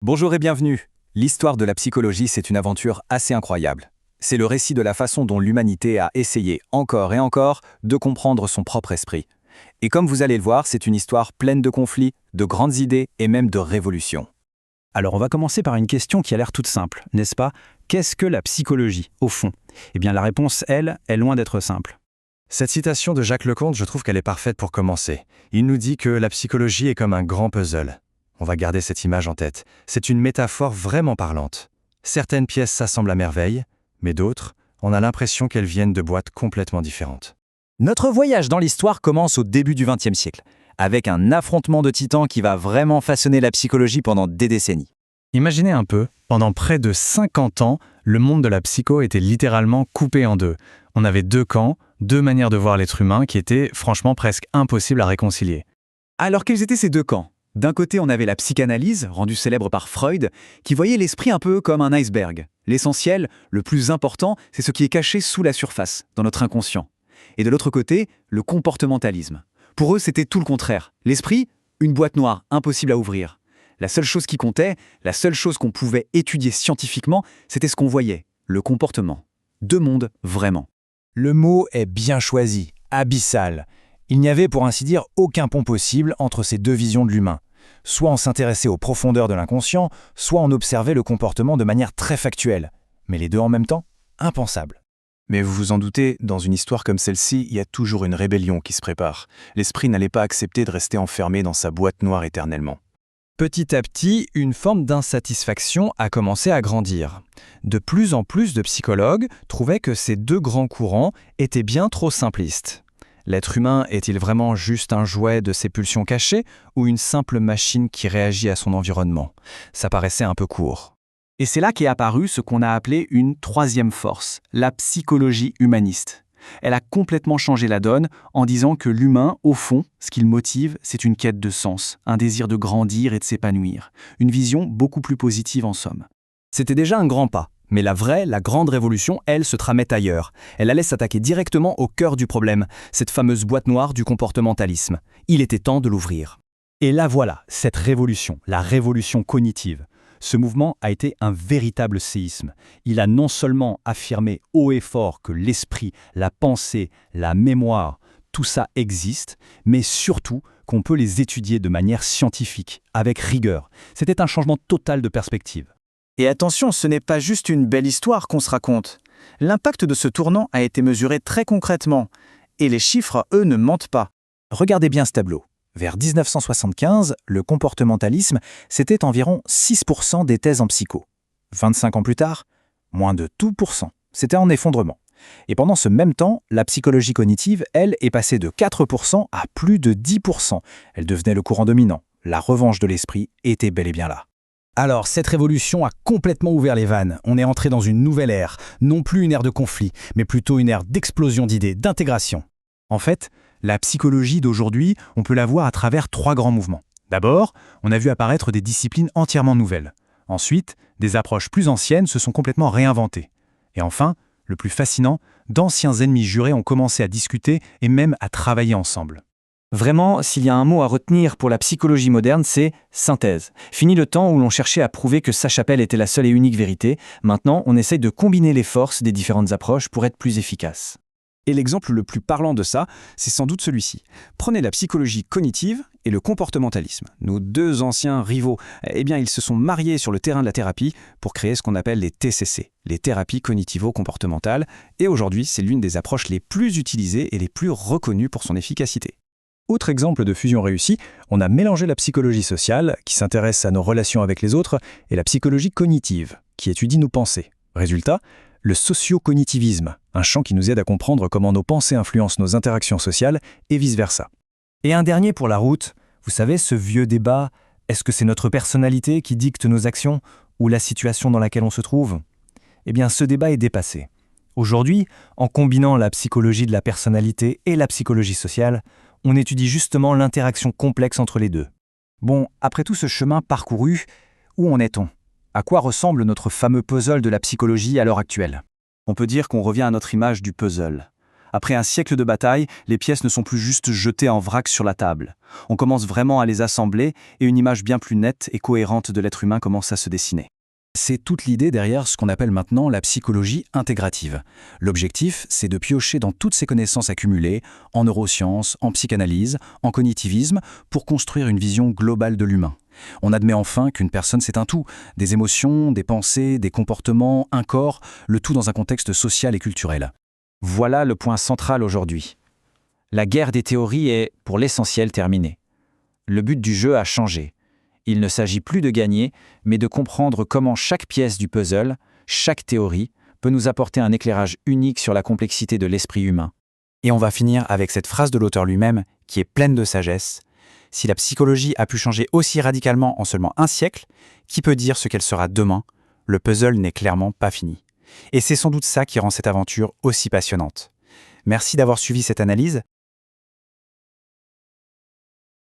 Bonjour et bienvenue. L'histoire de la psychologie, c'est une aventure assez incroyable. C'est le récit de la façon dont l'humanité a essayé encore et encore de comprendre son propre esprit. Et comme vous allez le voir, c'est une histoire pleine de conflits, de grandes idées et même de révolutions. Alors on va commencer par une question qui a l'air toute simple, n'est-ce pas? Qu'est-ce que la psychologie, au fond? Eh bien la réponse, elle, est loin d'être simple. Cette citation de Jacques Leconte, je trouve qu'elle est parfaite pour commencer. Il nous dit que la psychologie est comme un grand puzzle. On va garder cette image en tête. C'est une métaphore vraiment parlante. Certaines pièces s'assemblent à merveille, mais d'autres, on a l'impression qu'elles viennent de boîtes complètement différentes. Notre voyage dans l'histoire commence au début du XXe siècle, avec un affrontement de titans qui va vraiment façonner la psychologie pendant des décennies. Imaginez un peu, pendant près de 50 ans, le monde de la psycho était littéralement coupé en deux. On avait deux camps, deux manières de voir l'être humain qui étaient franchement presque impossibles à réconcilier. Alors quels étaient ces deux camps? D'un côté, on avait la psychanalyse, rendue célèbre par Freud, qui voyait l'esprit un peu comme un iceberg. L'essentiel, le plus important, c'est ce qui est caché sous la surface, dans notre inconscient. Et de l'autre côté, le comportementalisme. Pour eux, c'était tout le contraire. L'esprit, une boîte noire, impossible à ouvrir. La seule chose qui comptait, la seule chose qu'on pouvait étudier scientifiquement, c'était ce qu'on voyait, le comportement. Deux mondes, vraiment. Le mot est bien choisi, abyssal. Il n'y avait pour ainsi dire aucun pont possible entre ces deux visions de l'humain. Soit on s'intéressait aux profondeurs de l'inconscient, soit on observait le comportement de manière très factuelle. Mais les deux en même temps, impensable. Mais vous vous en doutez, dans une histoire comme celle-ci, il y a toujours une rébellion qui se prépare. L'esprit n'allait pas accepter de rester enfermé dans sa boîte noire éternellement. Petit à petit, une forme d'insatisfaction a commencé à grandir. De plus en plus de psychologues trouvaient que ces deux grands courants étaient bien trop simplistes. L'être humain est-il vraiment juste un jouet de ses pulsions cachées ou une simple machine qui réagit à son environnement? Ça paraissait un peu court. Et c'est là qu'est apparue ce qu'on a appelé une troisième force, la psychologie humaniste. Elle a complètement changé la donne en disant que l'humain, au fond, ce qui le motive, c'est une quête de sens, un désir de grandir et de s'épanouir. Une vision beaucoup plus positive en somme. C'était déjà un grand pas, mais la grande révolution, elle, se tramait ailleurs. Elle allait s'attaquer directement au cœur du problème, cette fameuse boîte noire du comportementalisme. Il était temps de l'ouvrir. Et là voilà, cette révolution, la révolution cognitive. Ce mouvement a été un véritable séisme. Il a non seulement affirmé haut et fort que l'esprit, la pensée, la mémoire, tout ça existe, mais surtout qu'on peut les étudier de manière scientifique, avec rigueur. C'était un changement total de perspective. Et attention, ce n'est pas juste une belle histoire qu'on se raconte. L'impact de ce tournant a été mesuré très concrètement. Et les chiffres, eux, ne mentent pas. Regardez bien ce tableau. Vers 1975, le comportementalisme, c'était environ 6% des thèses en psycho. 25 ans plus tard, moins de tout %. C'était en effondrement. Et pendant ce même temps, la psychologie cognitive, elle, est passée de 4% à plus de 10%. Elle devenait le courant dominant. La revanche de l'esprit était bel et bien là. Alors, cette révolution a complètement ouvert les vannes. On est entré dans une nouvelle ère, non plus une ère de conflit, mais plutôt une ère d'explosion d'idées, d'intégration. En fait, la psychologie d'aujourd'hui, on peut la voir à travers trois grands mouvements. D'abord, on a vu apparaître des disciplines entièrement nouvelles. Ensuite, des approches plus anciennes se sont complètement réinventées. Et enfin, le plus fascinant, d'anciens ennemis jurés ont commencé à discuter et même à travailler ensemble. Vraiment, s'il y a un mot à retenir pour la psychologie moderne, c'est synthèse. Fini le temps où l'on cherchait à prouver que sa chapelle était la seule et unique vérité. Maintenant, on essaye de combiner les forces des différentes approches pour être plus efficace. Et l'exemple le plus parlant de ça, c'est sans doute celui-ci. Prenez la psychologie cognitive et le comportementalisme. Nos deux anciens rivaux, ils se sont mariés sur le terrain de la thérapie pour créer ce qu'on appelle les TCC, les thérapies cognitivo-comportementales, et aujourd'hui, c'est l'une des approches les plus utilisées et les plus reconnues pour son efficacité. Autre exemple de fusion réussie, on a mélangé la psychologie sociale, qui s'intéresse à nos relations avec les autres, et la psychologie cognitive, qui étudie nos pensées. Résultat, le socio-cognitivisme, un champ qui nous aide à comprendre comment nos pensées influencent nos interactions sociales et vice-versa. Et un dernier pour la route, vous savez, ce vieux débat, est-ce que c'est notre personnalité qui dicte nos actions ou la situation dans laquelle on se trouve? Eh bien, ce débat est dépassé. Aujourd'hui, en combinant la psychologie de la personnalité et la psychologie sociale, on étudie justement l'interaction complexe entre les deux. Bon, après tout ce chemin parcouru, où en est-on? À quoi ressemble notre fameux puzzle de la psychologie à l'heure actuelle? On peut dire qu'on revient à notre image du puzzle. Après un siècle de bataille, les pièces ne sont plus juste jetées en vrac sur la table. On commence vraiment à les assembler et une image bien plus nette et cohérente de l'être humain commence à se dessiner. C'est toute l'idée derrière ce qu'on appelle maintenant la psychologie intégrative. L'objectif, c'est de piocher dans toutes ces connaissances accumulées, en neurosciences, en psychanalyse, en cognitivisme, pour construire une vision globale de l'humain. On admet enfin qu'une personne c'est un tout, des émotions, des pensées, des comportements, un corps, le tout dans un contexte social et culturel. Voilà le point central aujourd'hui. La guerre des théories est, pour l'essentiel, terminée. Le but du jeu a changé. Il ne s'agit plus de gagner, mais de comprendre comment chaque pièce du puzzle, chaque théorie, peut nous apporter un éclairage unique sur la complexité de l'esprit humain. Et on va finir avec cette phrase de l'auteur lui-même, qui est pleine de sagesse. Si la psychologie a pu changer aussi radicalement en seulement un siècle, qui peut dire ce qu'elle sera demain? Le puzzle n'est clairement pas fini. Et c'est sans doute ça qui rend cette aventure aussi passionnante. Merci d'avoir suivi cette analyse.